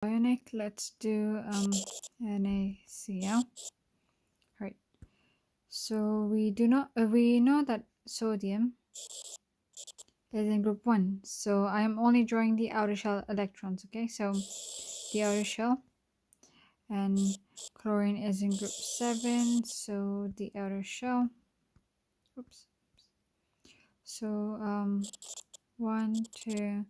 Ionic, let's do NaCl. Right. So we know that sodium is in group 1. So I am only drawing the outer shell electrons, okay? So the outer shell, and chlorine is in group 7, so the outer shell. Oops. So 1, 2,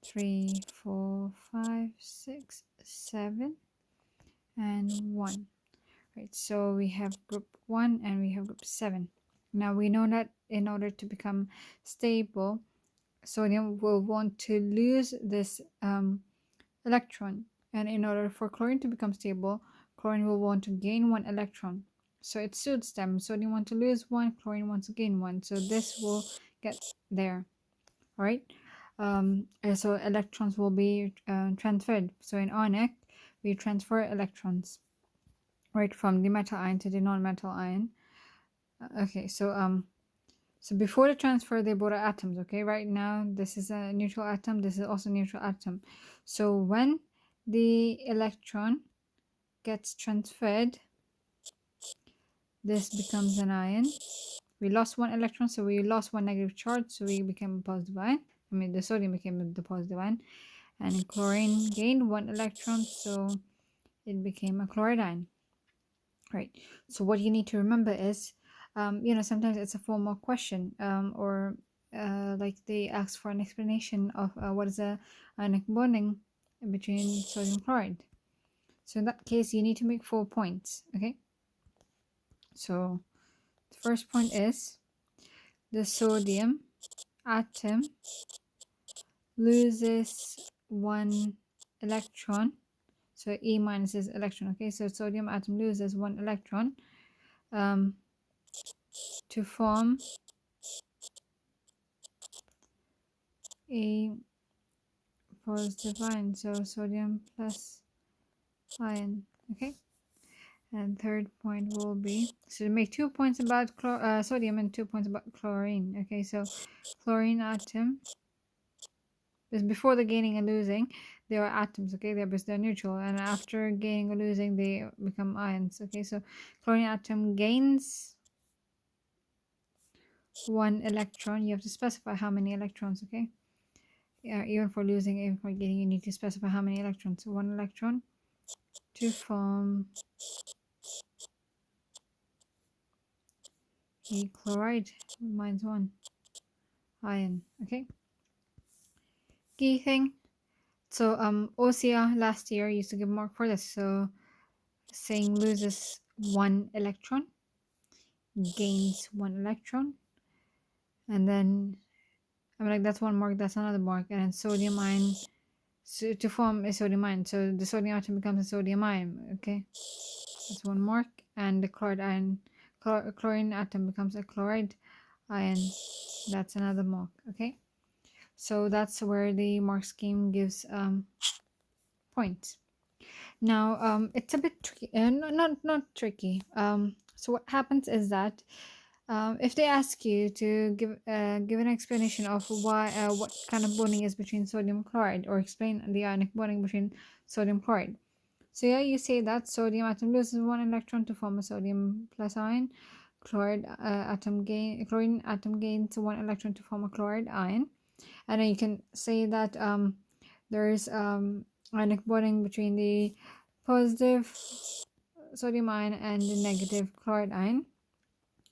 3, 4, 5, 6, 7, and 1. Right, so we have group 1 and we have group 7. Now we know that in order to become stable, sodium will want to lose this electron, and in order for chlorine to become stable, chlorine will want to gain 1 electron. So it suits them. Sodium wants to lose 1, chlorine wants to gain 1, so this will get there. All right. So electrons will be transferred. So in Ionic, we transfer electrons, right, from the metal ion to the non-metal ion. Okay, so before the transfer, they both are atoms. Okay, right now this is a neutral atom, this is also a neutral atom. So when the electron gets transferred, this becomes an ion. We lost 1 electron, so we lost 1 negative charge, so we became a positive ion. I mean, the sodium became the positive ion, and chlorine gained 1 electron, so it became a chloride ion. Right. So what you need to remember is, sometimes it's a formal question, or like they ask for an explanation of what is a ionic bonding between sodium chloride. So in that case, you need to make 4 points. Okay. So the first point is the sodium atom loses 1 electron. So E minus is electron. Okay, so sodium atom loses 1 electron to form a positive ion. So sodium plus ion. Okay, and third point will be, so to make 2 points about sodium and 2 points about chlorine. Okay, so chlorine atom is before the gaining and losing, they are atoms. Okay, they're neutral, and after gaining or losing, they become ions. Okay, so chlorine atom gains 1 electron. You have to specify how many electrons. Okay, yeah, even for losing, even for gaining, you need to specify how many electrons. So 1 electron to form a chloride minus 1 ion. Okay, key thing. So OCR last year used to give mark for this. So saying loses 1 electron, gains 1 electron, and then I'm like, that's 1 mark, that's another mark, and then sodium ion, so to form a sodium ion, so the sodium atom becomes a sodium ion. Okay, that's 1 mark, and the chloride ion, chlorine atom becomes a chloride ion, that's another mark. Okay, so that's where the mark scheme gives points. Now it's a bit tricky, not tricky. So what happens is that if they ask you to give an explanation of why what kind of bonding is between sodium chloride, or explain the ionic bonding between sodium chloride, so yeah, you say that sodium atom loses 1 electron to form a sodium plus ion, chlorine atom gains 1 electron to form a chloride ion, and then you can say that there is ionic bonding between the positive sodium ion and the negative chloride ion.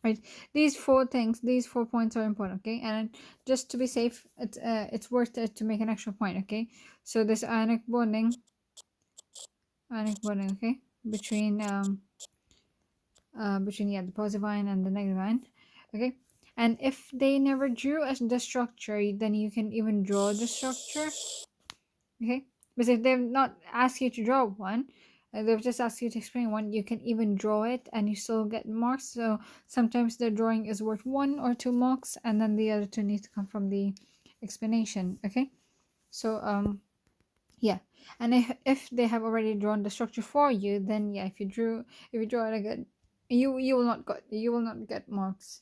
Right, these 4 points are important. Okay, and just to be safe, it's worth it to make an extra point. Okay, so this ionic bonding, okay, between the positive ion and the negative ion. Okay, and if they never drew the structure, then you can even draw the structure. Okay, because if they've not asked you to draw one, they've just asked you to explain one, you can even draw it and you still get marks. So sometimes the drawing is worth 1 or 2 marks, and then the other 2 need to come from the explanation. Okay, so yeah, and if they have already drawn the structure for you, then yeah, if you draw it again, you will not get marks.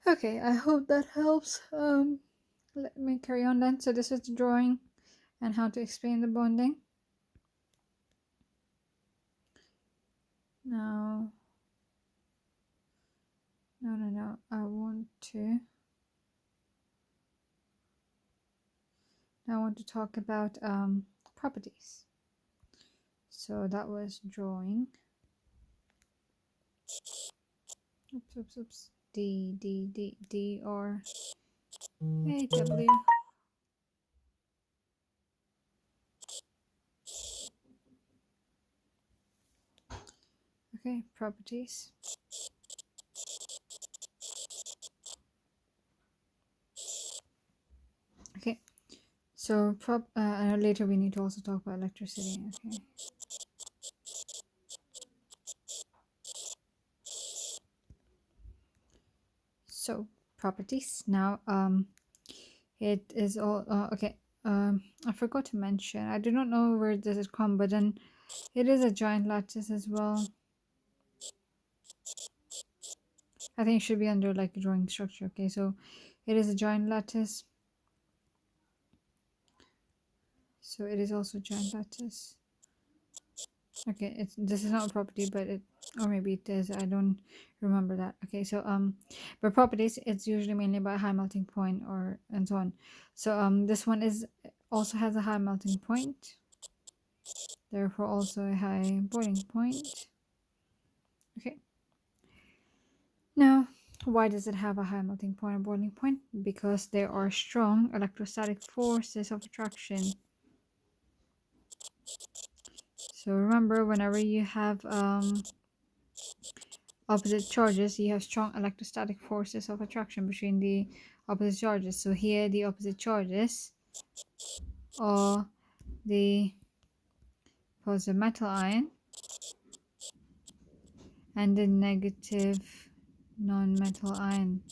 Okay, I hope that helps. Let me carry on then. So this is the drawing and how to explain the bonding. Now, no, I want to talk about properties. So that was drawing. Oops. D or A W. Okay, properties. Okay, so later we need to also talk about electricity. Okay. So properties. Now, it is all okay. I forgot to mention. I do not know where does it come, but then it is a giant lattice as well. I think it should be under like drawing structure. Okay, so it is a giant lattice. So it is also giant lattice. Okay, this is not a property, but or maybe it is. I don't remember that. Okay, so but properties, it's usually mainly by high melting point or and so on. So this one also has a high melting point, therefore also a high boiling point. Okay. Now, why does it have a high melting point or boiling point? Because there are strong electrostatic forces of attraction. So remember, whenever you have opposite charges, you have strong electrostatic forces of attraction between the opposite charges. So here the opposite charges are the positive metal ion and the negative non-metal ion.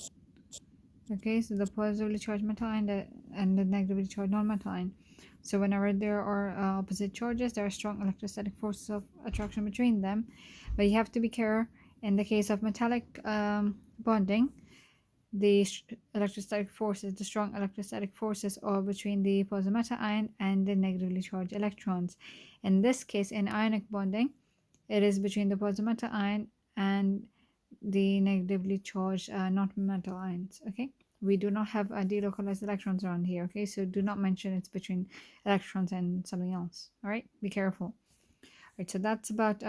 Okay, so the positively charged metal ion and the negatively charged non-metal ion. So whenever there are opposite charges, there are strong electrostatic forces of attraction between them. But you have to be careful in the case of metallic bonding. The strong electrostatic forces are between the positive metal ion and the negatively charged electrons. In this case, in ionic bonding, it is between the positive metal ion and the negatively charged non-metal ions. Okay, we do not have delocalized electrons around here. Okay, so do not mention it's between electrons and something else. All right, be careful. All right, so that's about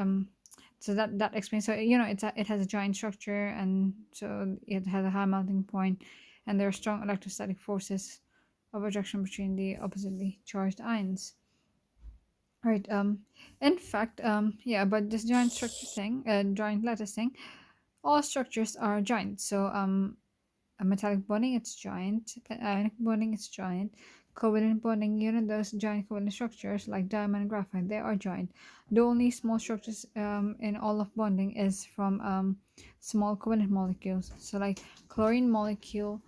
so that explains. So it has a giant structure, and so it has a high melting point, and there are strong electrostatic forces of attraction between the oppositely charged ions. All right. In fact, yeah, but this giant structure thing, giant lattice thing, all structures are giant. So a metallic bonding, it's giant. Ionic bonding, it's giant. Covalent bonding, those giant covalent structures like diamond and graphite, they are giant. The only small structures in all of bonding is from small covalent molecules. So like chlorine molecule,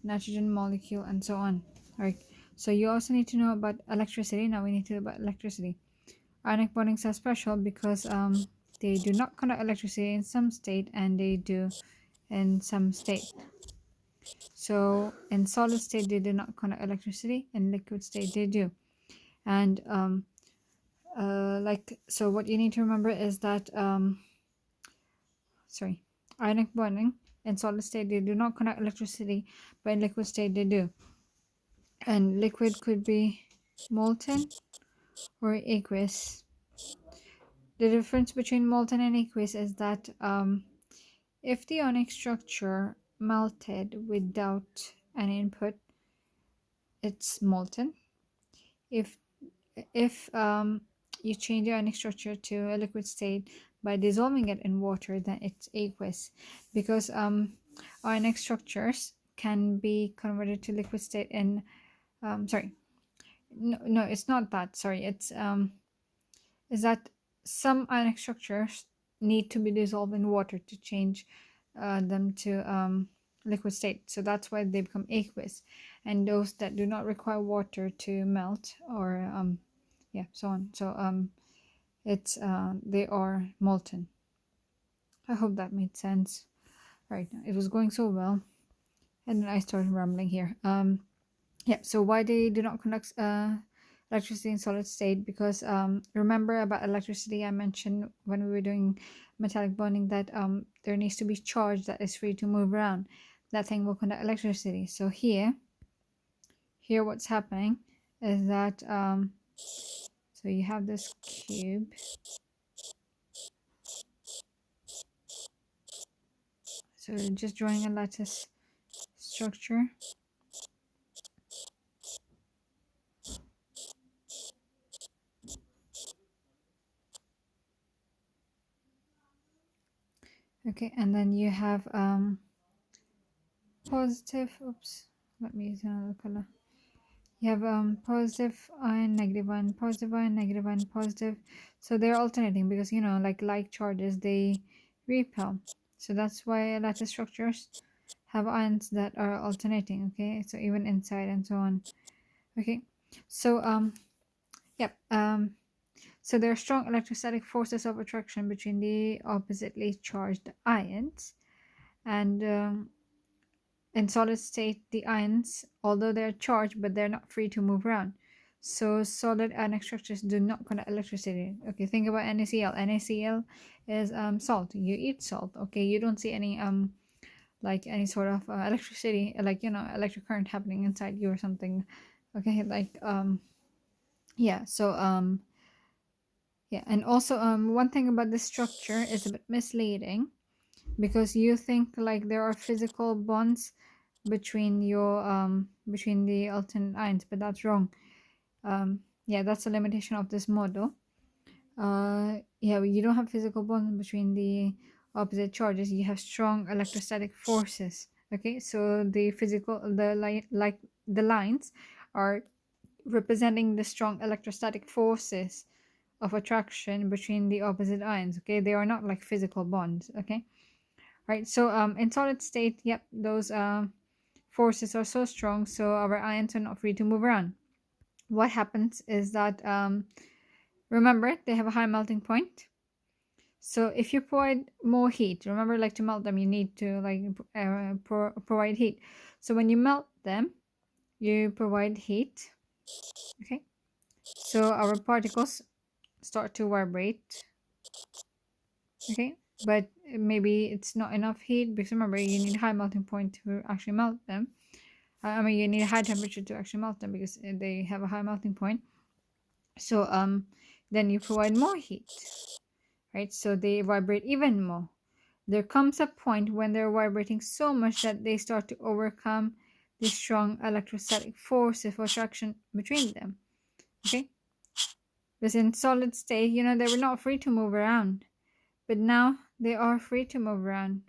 nitrogen molecule, and so on. Right. So you also need to know about electricity. Now we need to know about electricity. Ionic bondings are special because they do not conduct electricity in some state and they do in some state. So in solid state they do not conduct electricity, in liquid state they do. And so what you need to remember is that ionic bonding in solid state they do not conduct electricity, but in liquid state they do. And liquid could be molten or aqueous. The difference between molten and aqueous is that if the ionic structure melted without an input, it's molten. If you change the ionic structure to a liquid state by dissolving it in water, then it's aqueous, because ionic structures can be converted to liquid state in no, it's not that. Sorry, it's is that some ionic structures need to be dissolved in water to change them to liquid state. So that's why they become aqueous. And those that do not require water to melt or so on. So it's they are molten. I hope that made sense. Right, it was going so well, and then I started rambling here. Yeah. So why they do not conduct electricity in solid state, because remember about electricity, I mentioned when we were doing metallic bonding that there needs to be charge that is free to move around. That thing will conduct electricity. So here what's happening is that so you have this cube. So just drawing a lattice structure. Okay, and then you have positive, oops, let me use another color. You have positive ion, negative ion, positive ion, negative ion, positive. So they're alternating because, you know, like charges, they repel. So that's why lattice structures have ions that are alternating. Okay, so even inside and so on. Okay, so yep. So there are strong electrostatic forces of attraction between the oppositely charged ions, and in solid state, the ions, although they're charged, but they're not free to move around. So solid ionic structures do not conduct electricity. Okay, think about NaCl. NaCl is salt. You eat salt. Okay, you don't see any like any sort of electricity, like, you know, electric current happening inside you or something. Okay, like yeah. So yeah, and also one thing about this structure is a bit misleading, because you think like there are physical bonds between your between the alternate ions, but that's wrong. Yeah, that's a limitation of this model. Yeah, you don't have physical bonds between the opposite charges. You have strong electrostatic forces. Okay, so the physical, like the lines are representing the strong electrostatic forces of attraction between the opposite ions. Okay, they are not like physical bonds. Okay, right. So in solid state, yep, those forces are so strong, so our ions are not free to move around. What happens is that remember, they have a high melting point. So if you provide more heat, remember, like to melt them, you need to like provide heat. So when you melt them, you provide heat. Okay, so our particles start to vibrate. Okay, but maybe it's not enough heat, because remember, you need high melting point to actually melt them. I mean, you need a high temperature to actually melt them, because they have a high melting point. So then you provide more heat, right? So they vibrate even more. There comes a point when they're vibrating so much that they start to overcome the strong electrostatic force of attraction between them. Okay, because in solid state, you know, they were not free to move around, but now they are free to move around.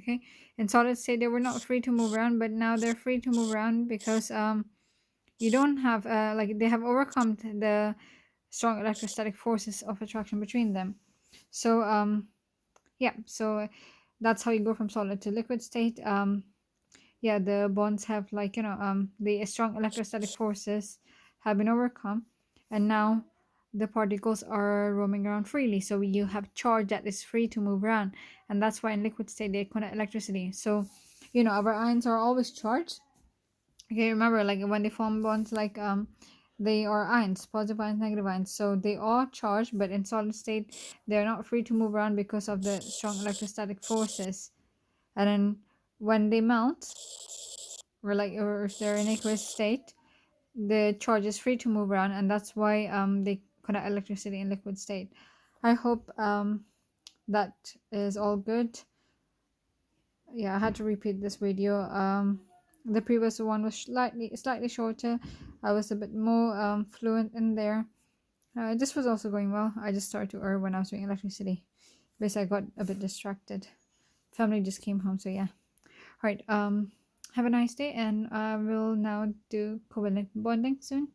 Okay, in solid state they were not free to move around, but now they're free to move around, because you don't have like they have overcome the strong electrostatic forces of attraction between them. So yeah, so that's how you go from solid to liquid state. Yeah, the bonds have, like, you know, the strong electrostatic forces have been overcome, and now the particles are roaming around freely, so you have charge that is free to move around, and that's why in liquid state they conduct electricity. So, you know, our ions are always charged. Okay, remember, like when they form bonds, like they are ions, positive ions, negative ions, so they are charged, but in solid state they're not free to move around because of the strong electrostatic forces. And then when they melt, or if they're in aqueous state, the charge is free to move around, and that's why they conduct electricity in liquid state. I hope that is all good. Yeah, I had to repeat this video. The previous one was slightly shorter. I was a bit more fluent in there. This was also going well. I just started to err when I was doing electricity, because I got a bit distracted. Family just came home, so yeah. All right. Have a nice day, and I will now do covalent bonding soon.